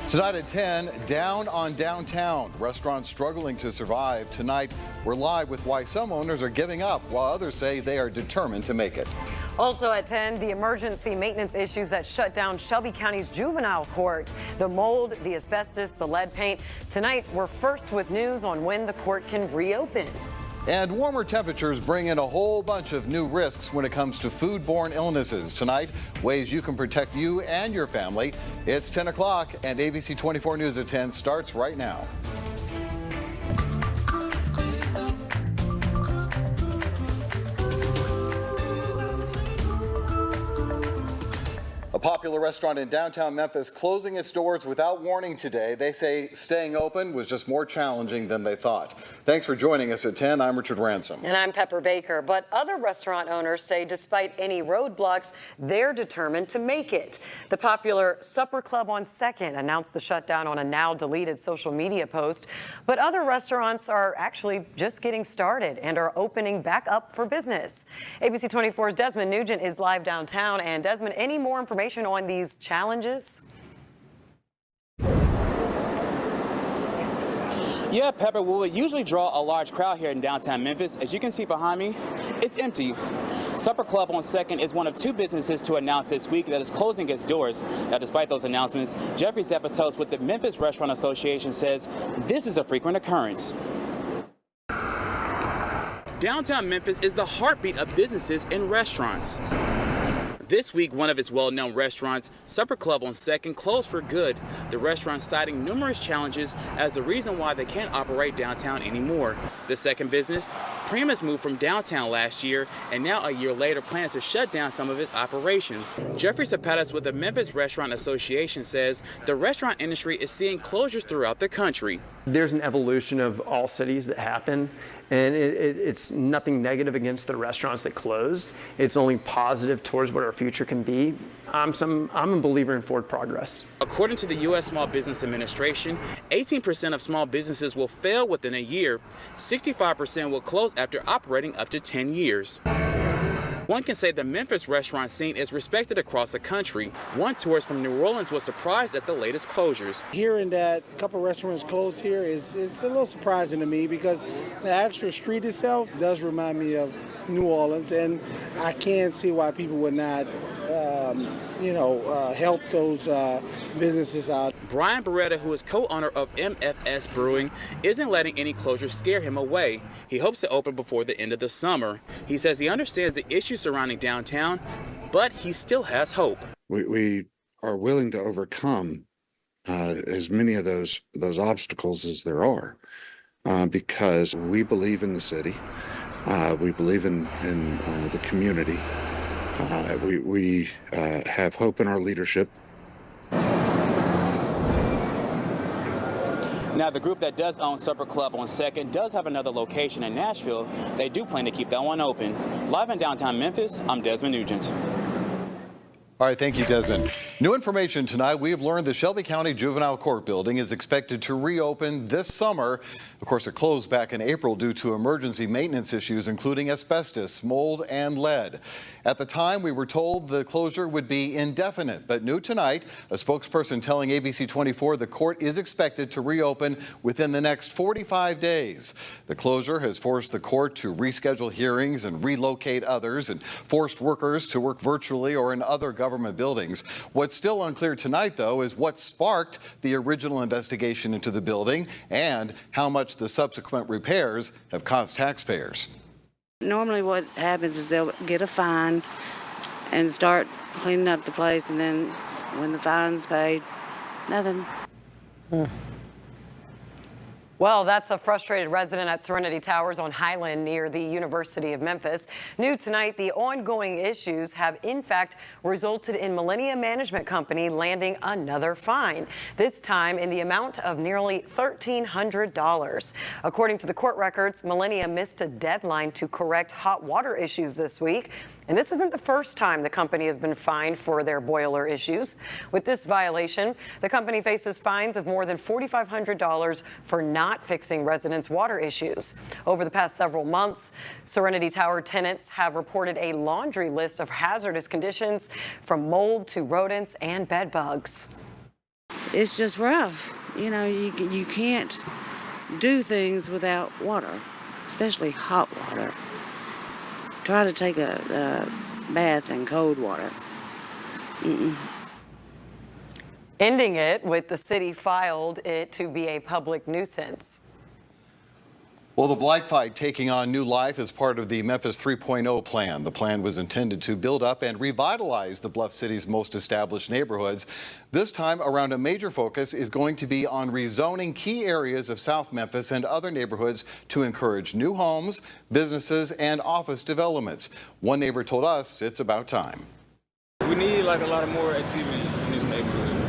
Tonight at 10, down on downtown. Restaurants struggling to survive. Tonight, we're live with why some owners are giving up, while others say they are determined to make it. Also at 10, the emergency maintenance issues that shut down Shelby County's juvenile court. The mold, the asbestos, the lead paint. Tonight, we're first with news on when the court can reopen. And warmer temperatures bring in a whole bunch of new risks when it comes to foodborne illnesses. Tonight, ways you can protect you and your family. It's 10 o'clock, and ABC 24 News at 10 starts right now. A popular restaurant in downtown Memphis closing its doors without warning today. They say staying open was just more challenging than they thought. Thanks for joining us at 10. I'm Richard Ransom. And I'm Pepper Baker. But other restaurant owners say despite any roadblocks, they're determined to make it. The popular Supper Club on 2nd announced the shutdown on a now deleted social media post. But other restaurants are actually just getting started and are opening back up for business. ABC 24's Desmond Nugent is live downtown. And Desmond, any more information on these challenges? Yeah, Pepper, we would usually draw a large crowd here in downtown Memphis. As you can see behind me, it's empty. Supper Club on 2nd is one of two businesses to announce this week that is closing its doors. Now, despite those announcements, Jeffrey Zepatos with the Memphis Restaurant Association says this is a frequent occurrence. Downtown Memphis is the heartbeat of businesses and restaurants. This week, one of its well-known restaurants, Supper Club on 2nd, closed for good. The restaurant citing numerous challenges as the reason why they can't operate downtown anymore. The second business, Primus, moved from downtown last year and now a year later plans to shut down some of its operations. Jeffrey Zapatas with the Memphis Restaurant Association says the restaurant industry is seeing closures throughout the country. There's an evolution of all cities that happen, and it's nothing negative against the restaurants that closed. It's only positive towards what our future can be. I'm a believer in forward progress. According to the U.S. Small Business Administration, 18% of small businesses will fail within a year. 65% will close after operating up to 10 years. One can say the Memphis restaurant scene is respected across the country. One tourist from New Orleans was surprised at the latest closures. Hearing that a couple restaurants closed here is a little surprising to me because the actual street itself does remind me of New Orleans, and I can't see why people would not help those businesses out. Brian Beretta, who is co-owner of MFS Brewing, isn't letting any closures scare him away. He hopes to open before the end of the summer. He says he understands the issues surrounding downtown, but he still has hope. We are willing to overcome as many of those obstacles as there are because we believe in the city. We believe in the community. We have hope in our leadership. Now, the group that does own Supper Club on 2nd does have another location in Nashville. They do plan to keep that one open. Live in downtown Memphis, I'm Desmond Nugent. All right, thank you, Desmond. New information tonight. We have learned the Shelby County Juvenile Court building is expected to reopen this summer. Of course, it closed back in April due to emergency maintenance issues, including asbestos, mold, and lead. At the time, we were told the closure would be indefinite, but new tonight, a spokesperson telling ABC 24 the court is expected to reopen within the next 45 days. The closure has forced the court to reschedule hearings and relocate others and forced workers to work virtually or in other government buildings. What's still unclear tonight, though, is what sparked the original investigation into the building and how much the subsequent repairs have cost taxpayers. Normally what happens is they'll get a fine and start cleaning up the place, and then when the fine's paid, nothing. Well, that's a frustrated resident at Serenity Towers on Highland near the University of Memphis. New tonight, the ongoing issues have in fact resulted in Millennium Management Company landing another fine, this time in the amount of nearly $1,300. According to the court records, Millennium missed a deadline to correct hot water issues this week. And this isn't the first time the company has been fined for their boiler issues. With this violation, the company faces fines of more than $4,500 for not fixing residents' water issues. Over the past several months, Serenity Tower tenants have reported a laundry list of hazardous conditions from mold to rodents and bed bugs. it's just rough. You know, you can't do things without water, especially hot water. Try to take a bath in cold water. Ending it with the city filed it to be a public nuisance. Well, the Black Fight taking on new life as part of the Memphis 3.0 plan. The plan was intended to build up and revitalize the Bluff City's most established neighborhoods. This time around, a major focus is going to be on rezoning key areas of South Memphis and other neighborhoods to encourage new homes, businesses, and office developments. One neighbor told us it's about time. We need like a lot of more activities in this neighborhood.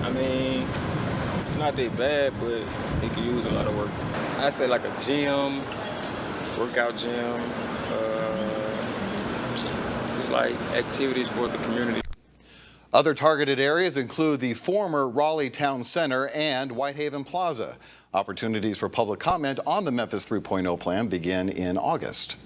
I mean, it's not that bad, but it could use a lot of work. I'd say like a gym, workout gym, just like activities for the community. Other targeted areas include the former Raleigh Town Center and Whitehaven Plaza. Opportunities for public comment on the Memphis 3.0 plan begin in August.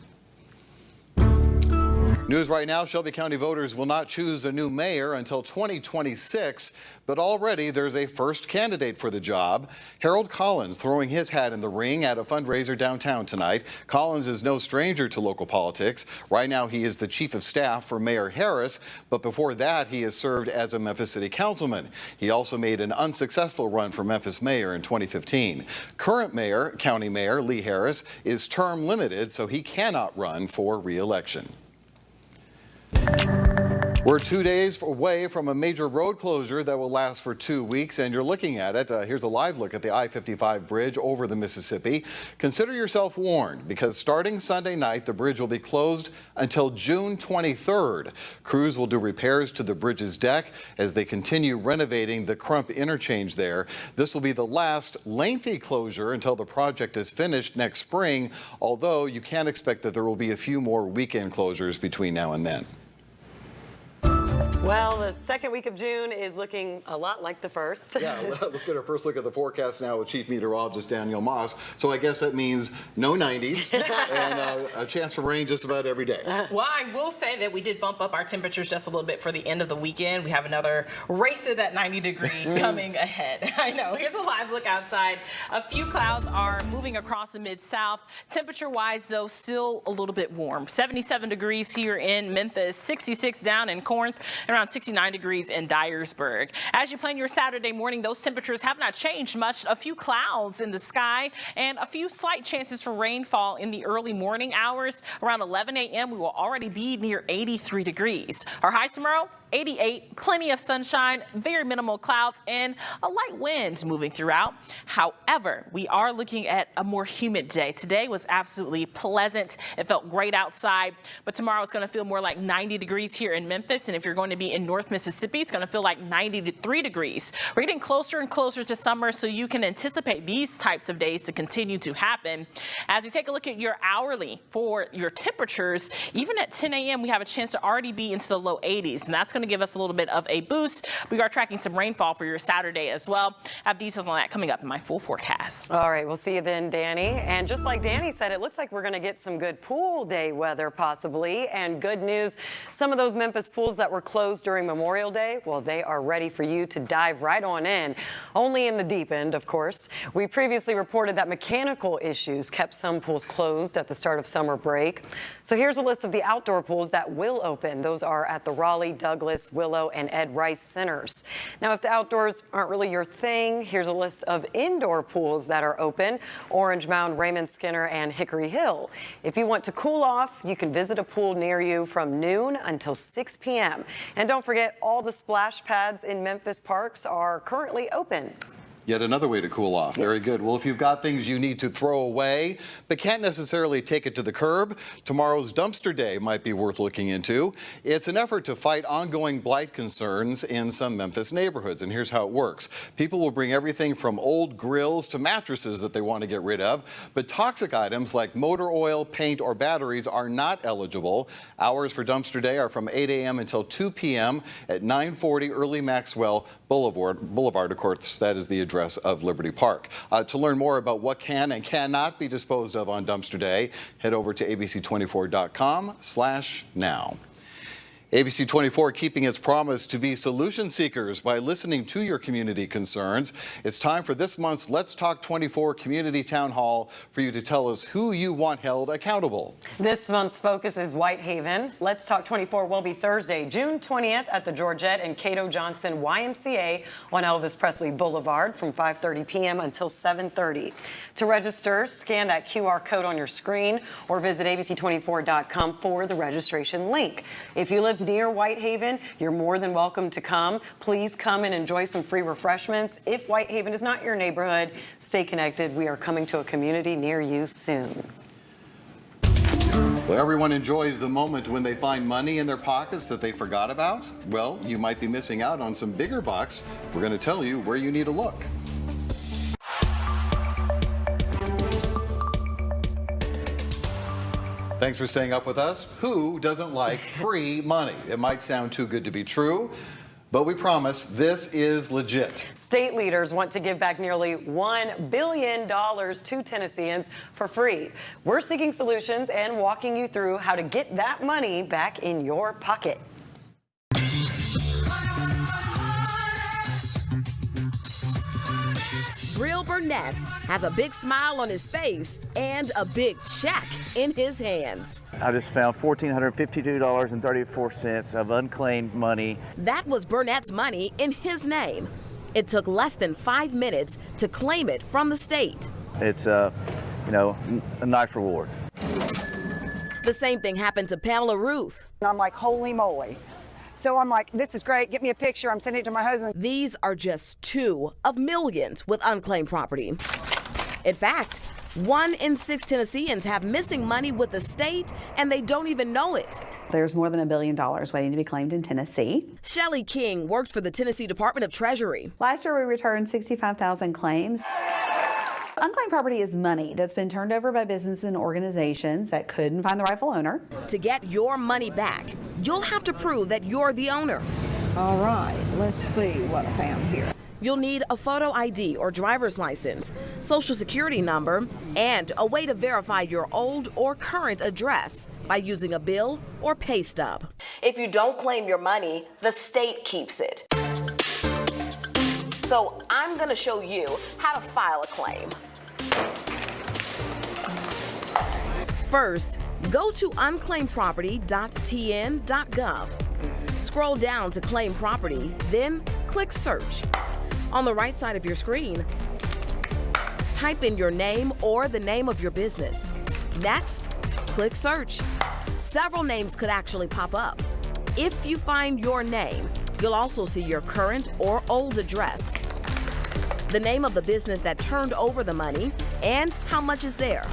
News right now, Shelby County voters will not choose a new mayor until 2026, but already there's a first candidate for the job. Harold Collins throwing his hat in the ring at a fundraiser downtown tonight. Collins is no stranger to local politics. Right now he is the chief of staff for Mayor Harris, but before that he has served as a Memphis City Councilman. He also made an unsuccessful run for Memphis mayor in 2015. Current mayor, County Mayor Lee Harris, is term limited, so he cannot run for re-election. We're 2 days away from a major road closure that will last for 2 weeks, and you're looking at it. Here's a live look at the I-55 bridge over the Mississippi. Consider yourself warned, because starting Sunday night, the bridge will be closed until June 23rd. Crews will do repairs to the bridge's deck as they continue renovating the Crump interchange there. This will be the last lengthy closure until the project is finished next spring, although you can expect that there will be a few more weekend closures between now and then. Well, the second week of June is looking a lot like the first. Yeah, let's get our first look at the forecast now with Chief Meteorologist Danielle Moss. So I guess that means no 90s and a chance for rain just about every day. Well, I will say that we did bump up our temperatures just a little bit for the end of the weekend. We have another race to that 90 degree coming ahead. I know. Here's a live look outside. A few clouds are moving across the Mid-South. Temperature-wise, though, still a little bit warm. 77 degrees here in Memphis, 66 down in Corinth, around 69 degrees in Dyersburg. As you plan your Saturday morning, those temperatures have not changed much. A few clouds in the sky and a few slight chances for rainfall in the early morning hours. Around 11 a.m., we will already be near 83 degrees. Our high tomorrow, 88, plenty of sunshine, very minimal clouds, and a light wind moving throughout. However, we are looking at a more humid day. Today was absolutely pleasant. It felt great outside, but tomorrow it's going to feel more like 90 degrees here in Memphis, and if you're going to be in North Mississippi, it's going to feel like 93 degrees. We're getting closer and closer to summer, so you can anticipate these types of days to continue to happen. As we take a look at your hourly for your temperatures, even at 10 a.m., we have a chance to already be into the low 80s, and that's going to give us a little bit of a boost. We are tracking some rainfall for your Saturday as well. I have details on that coming up in my full forecast. All right, we'll see you then, Danny. And just like Danny said, it looks like we're going to get some good pool day weather possibly. And good news, some of those Memphis pools that were closed during Memorial Day, well, they are ready for you to dive right on in. Only in the deep end, of course. We previously reported that mechanical issues kept some pools closed at the start of summer break. So here's a list of the outdoor pools that will open. Those are at the Raleigh, Douglas, Willow, and Ed Rice centers. Now, if the outdoors aren't really your thing, here's a list of indoor pools that are open: Orange Mound, Raymond Skinner, and Hickory Hill. If you want to cool off, you can visit a pool near you from noon until 6 p.m. And don't forget, all the splash pads in Memphis parks are currently open. Yet another way to cool off. Yes. Very good. Well, if you've got things you need to throw away but can't necessarily take it to the curb, tomorrow's dumpster day might be worth looking into. It's an effort to fight ongoing blight concerns in some Memphis neighborhoods, and here's how it works. People will bring everything from old grills to mattresses that they want to get rid of, but toxic items like motor oil, paint, or batteries are not eligible. Hours for dumpster day are from 8 a.m. until 2 p.m. at 940 Early Maxwell Boulevard. Of course, that is the address of Liberty Park. To learn more about what can and cannot be disposed of on dumpster day, head over to abc24.com/now. ABC 24 keeping its promise to be solution seekers by listening to your community concerns. It's time for this month's Let's Talk 24 Community Town Hall for you to tell us who you want held accountable. This month's focus is Whitehaven. Let's Talk 24 will be Thursday, June 20th at the Georgette and Cato Johnson YMCA on Elvis Presley Boulevard from 5:30 p.m. until 7:30. To register, scan that QR code on your screen or visit abc24.com for the registration link. If you live near Whitehaven, you're more than welcome to come. Please come and enjoy some free refreshments. If Whitehaven is not your neighborhood, stay connected. We are coming to a community near you soon. Well, everyone enjoys the moment when they find money in their pockets that they forgot about. Well, you might be missing out on some bigger bucks. We're going to tell you where you need to look. Thanks for staying up with us. Who doesn't like free money? It might sound too good to be true, but we promise this is legit. State leaders want to give back nearly $1 billion to Tennesseans for free. We're seeking solutions and walking you through how to get that money back in your pocket. Brill Burnett has a big smile on his face and a big check in his hands. I just found $1,452.34 of unclaimed money. That was Burnett's money in his name. It took less than 5 minutes to claim it from the state. It's a nice reward. The same thing happened to Pamela Ruth. I'm like, holy moly. So I'm like, this is great. Get me a picture. I'm sending it to my husband. These are just 2 of millions with unclaimed property. In fact, 1 in 6 Tennesseans have missing money with the state, and they don't even know it. There's more than $1 billion waiting to be claimed in Tennessee. Shelley King works for the Tennessee Department of Treasury. Last year, we returned 65,000 claims. Unclaimed property is money that's been turned over by businesses and organizations that couldn't find the rightful owner. To get your money back, you'll have to prove that you're the owner. All right, let's see what I found here. You'll need a photo ID or driver's license, social security number, and a way to verify your old or current address by using a bill or pay stub. If you don't claim your money, the state keeps it. So I'm going to show you how to file a claim. First, go to unclaimedproperty.tn.gov. Scroll down to claim property, then click search. On the right side of your screen, type in your name or the name of your business. Next, click search. Several names could actually pop up. If you find your name, you'll also see your current or old address, the name of the business that turned over the money, and how much is there.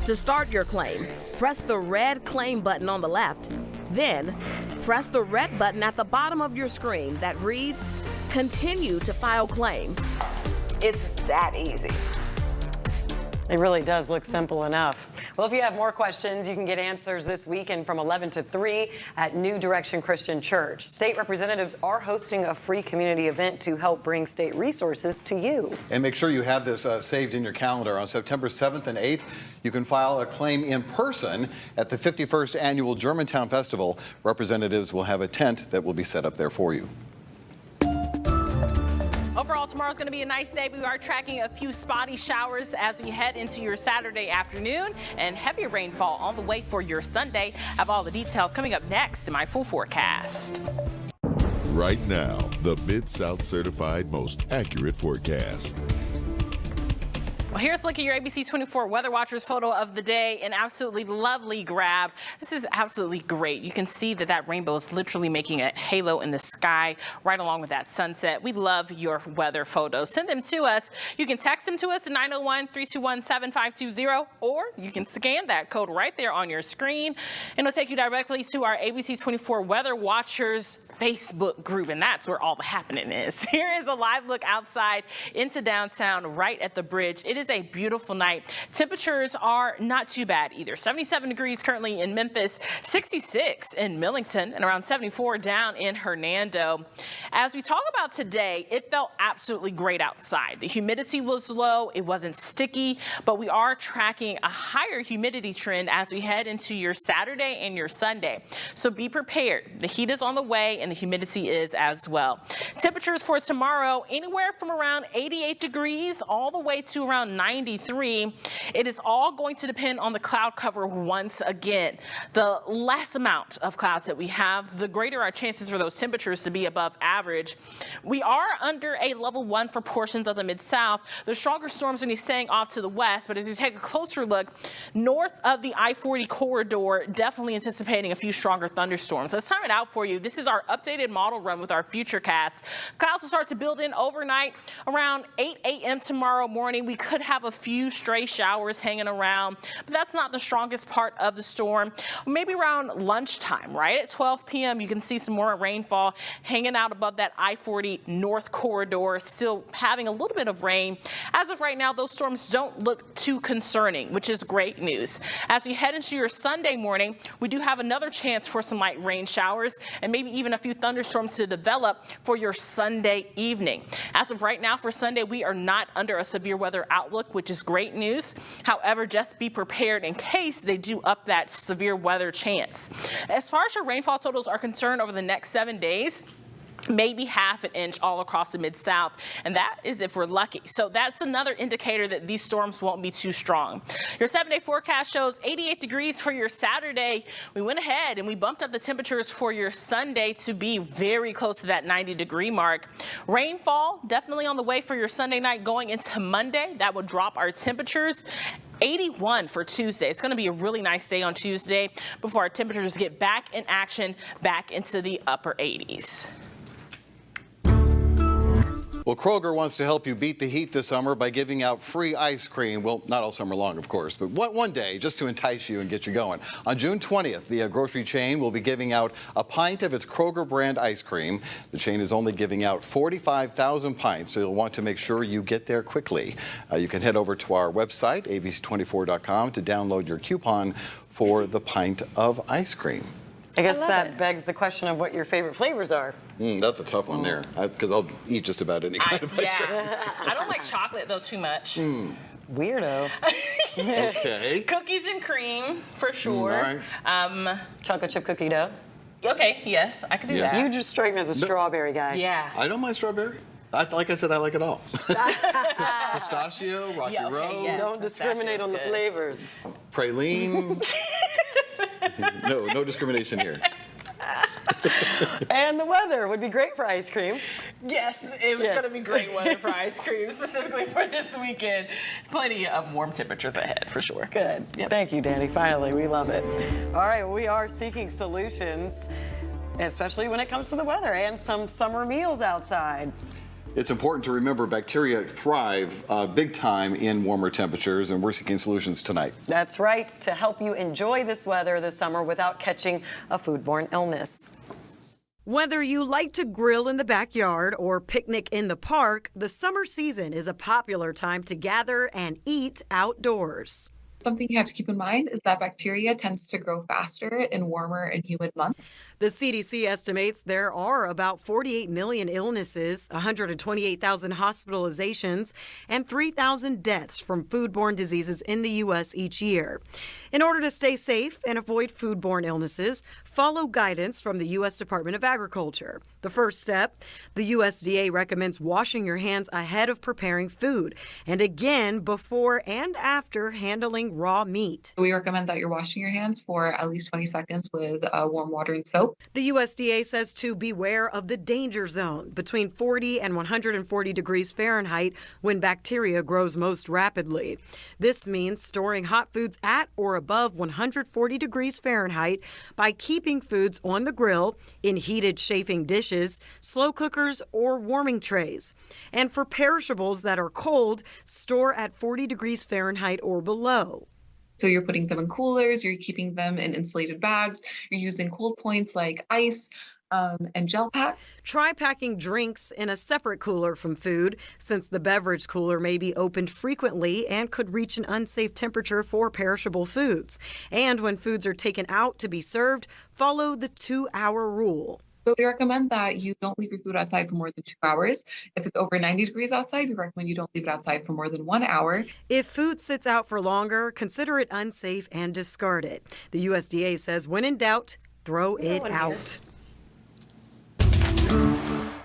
To start your claim, press the red claim button on the left. Then, press the red button at the bottom of your screen that reads, Continue to file claim. It's that easy. It really does look simple enough. Well, if you have more questions, you can get answers this weekend from 11 to 3 at New Direction Christian Church. State representatives are hosting a free community event to help bring state resources to you. And make sure you have this saved in your calendar. On September 7th and 8th, you can file a claim in person at the 51st Annual Germantown Festival. Representatives will have a tent that will be set up there for you. Overall, tomorrow's going to be a nice day. We are tracking a few spotty showers as we head into your Saturday afternoon and heavy rainfall on the way for your Sunday. Have all the details coming up next in my full forecast. Right now, the Mid-South certified most accurate forecast. Well, here's a look at your ABC 24 Weather Watchers photo of the day. An absolutely lovely grab. This is absolutely great. You can see that rainbow is literally making a halo in the sky right along with that sunset. We love your weather photos. Send them to us. You can text them to us at 901-321-7520, or you can scan that code right there on your screen, and it'll take you directly to our ABC 24 Weather Watchers Facebook group, and that's where all the happening is. Here is a live look outside into downtown right at the bridge. It is a beautiful night. Temperatures are not too bad either. 77 degrees currently in Memphis, 66 in Millington, and around 74 down in Hernando. As we talk about today, it felt absolutely great outside. The humidity was low, it wasn't sticky, but we are tracking a higher humidity trend as we head into your Saturday and your Sunday. So be prepared. The heat is on the way and the humidity is as well. Temperatures for tomorrow, anywhere from around 88 degrees all the way to around 93. It is all going to depend on the cloud cover once again. The less amount of clouds that we have, the greater our chances for those temperatures to be above average. We are under a level 1 for portions of the Mid-South. The stronger storms are going to be staying off to the west, but as you take a closer look, north of the I-40 corridor, definitely anticipating a few stronger thunderstorms. Let's time it out for you. This is our updated model run with our futurecast. Clouds will start to build in overnight around 8 a.m. tomorrow morning. We could have a few stray showers hanging around, but that's not the strongest part of the storm. Maybe around lunchtime, right at 12 p.m., you can see some more rainfall hanging out above that I-40 north corridor, still having a little bit of rain. As of right now, those storms don't look too concerning, which is great news. As we head into your Sunday morning, we do have another chance for some light rain showers and maybe even a few thunderstorms to develop for your Sunday evening. As of right now for Sunday, we are not under a severe weather outlook, which is great news. However, just be prepared in case they do up that severe weather chance. As far as your rainfall totals are concerned over the next 7 days, maybe half an inch all across the Mid-South, and that is if we're lucky. So that's another indicator that these storms won't be too strong. Your 7-day forecast shows 88 degrees for your Saturday. We went ahead and we bumped up the temperatures for your Sunday to be very close to that 90-degree mark. Rainfall definitely on the way for your Sunday night going into Monday. That will drop our temperatures. 81 for Tuesday. It's going to be a really nice day on Tuesday before our temperatures get back in action, back into the upper 80s. Well, Kroger wants to help you beat the heat this summer by giving out free ice cream. Well, not all summer long, of course, but one day just to entice you and get you going. On June 20th, the grocery chain will be giving out a pint of its Kroger brand ice cream. The chain is only giving out 45,000 pints, so you'll want to make sure you get there quickly. You can head over to our website, abc24.com, to download your coupon for the pint of ice cream. I guess that begs the question of what your favorite flavors are. That's a tough one there, because I'll eat just about any kind of ice cream. I don't like chocolate, though, too much. Weirdo. Okay. Cookies and cream, for sure. All right. Chocolate chip cookie dough. Okay, yes, I could do that. You just strike me as a strawberry guy. Yeah. I don't mind strawberry. Like I said, I like it all. Pistachio, Rocky Road. Yes, don't discriminate on the flavors. Praline. No discrimination here. And the weather would be great for ice cream. Yes, it was going to be great weather for ice cream, specifically for this weekend. Plenty of warm temperatures ahead, for sure. Good. Yep. Thank you, Danny. Finally, we love it. All right, we are seeking solutions, especially when it comes to the weather and some summer meals outside. It's important to remember bacteria thrive big time in warmer temperatures, and we're seeking solutions tonight. That's right, to help you enjoy this weather this summer without catching a foodborne illness. Whether you like to grill in the backyard or picnic in the park, the summer season is a popular time to gather and eat outdoors. Something you have to keep in mind is that bacteria tends to grow faster in warmer and humid months. The CDC estimates there are about 48 million illnesses, 128,000 hospitalizations, and 3,000 deaths from foodborne diseases in the U.S. each year. In order to stay safe and avoid foodborne illnesses, follow guidance from the U.S. Department of Agriculture. The first step, the USDA recommends washing your hands ahead of preparing food, and again before and after handling raw meat. We recommend that you're washing your hands for at least 20 seconds with warm water and soap. The USDA says to beware of the danger zone between 40 and 140 degrees Fahrenheit when bacteria grows most rapidly. This means storing hot foods at or above 140 degrees Fahrenheit by keeping foods on the grill, in heated chafing dishes, slow cookers, or warming trays. And for perishables that are cold, store at 40 degrees Fahrenheit or below. So you're putting them in coolers, you're keeping them in insulated bags, you're using cold points like ice, and gel packs. Try packing drinks in a separate cooler from food, since the beverage cooler may be opened frequently and could reach an unsafe temperature for perishable foods. And when foods are taken out to be served, follow the 2-hour rule. So we recommend that you don't leave your food outside for more than 2 hours. If it's over 90 degrees outside, we recommend you don't leave it outside for more than 1 hour. If food sits out for longer, consider it unsafe and discard it. The USDA says when in doubt, throw it out.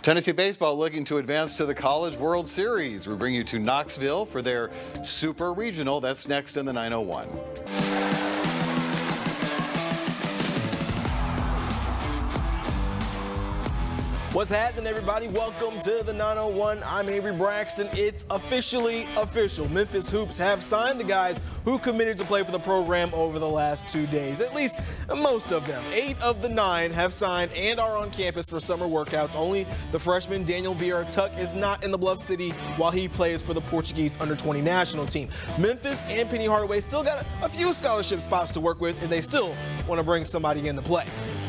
Tennessee baseball looking to advance to the College World Series. We bring you to Knoxville for their Super Regional. That's next in the 901. What's happening, everybody? Welcome to the 901. I'm Avery Braxton. It's officially official. Memphis Hoops have signed the guys who committed to play for the program over the last 2 days. At least most of them. 8 of the 9 have signed and are on campus for summer workouts. Only the freshman Daniel Vieira Tuck is not in the Bluff City while he plays for the Portuguese under-20 national team. Memphis and Penny Hardaway still got a few scholarship spots to work with, and they still want to bring somebody into play.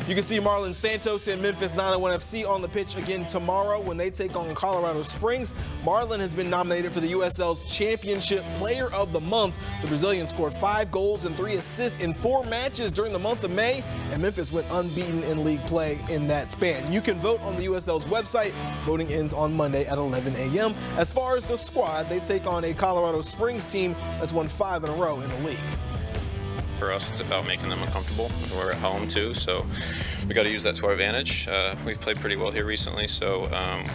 You can see Marlon Santos and Memphis 901 FC on the pitch again tomorrow when they take on Colorado Springs. Marlon has been nominated for the USL's Championship Player of the Month. The Brazilian scored 5 goals and 3 assists in 4 matches during the month of May, and Memphis went unbeaten in league play in that span. You can vote on the USL's website. Voting ends on Monday at 11 a.m. As far as the squad, they take on a Colorado Springs team that's won 5 in a row in the league. For us, it's about making them uncomfortable. We're at home too, so we got to use that to our advantage. We've played pretty well here recently, so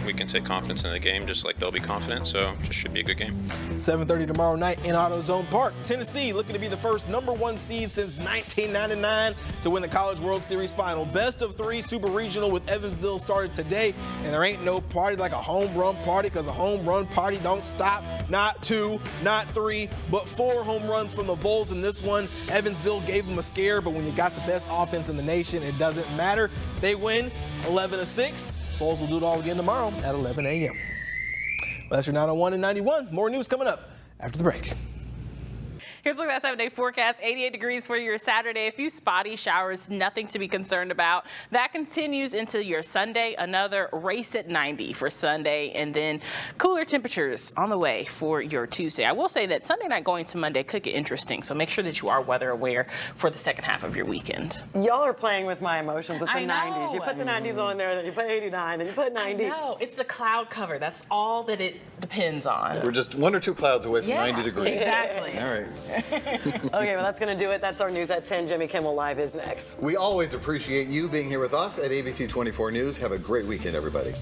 we can take confidence in the game just like they'll be confident, so it just should be a good game. 7:30 tomorrow night in AutoZone Park. Tennessee looking to be the first #1 seed since 1999 to win the College World Series final. Best of 3 Super Regional with Evansville started today, and there ain't no party like a home run party, because a home run party don't stop. Not 2, not 3, but 4 home runs from the Vols in this one. Evansville gave them a scare, but when you got the best offense in the nation, it doesn't matter. They win 11-6. Vols will do it all again tomorrow at 11 a.m. Well, that's your 901 and 91. More news coming up after the break. Here's a look at that 7-day forecast. 88 degrees for your Saturday. A few spotty showers, nothing to be concerned about. That continues into your Sunday. Another race at 90 for Sunday, and then cooler temperatures on the way for your Tuesday. I will say that Sunday night going to Monday could get interesting, so make sure that you are weather aware for the second half of your weekend. Y'all are playing with my emotions with the 90s. You put the 90s on there, then you put 89, then you put 90. No, it's the cloud cover. That's all that it depends on. We're just 1 or 2 clouds away from 90 degrees. Exactly. All right. Okay, well, that's going to do it. That's our news at 10. Jimmy Kimmel Live is next. We always appreciate you being here with us at ABC 24 News. Have a great weekend, everybody.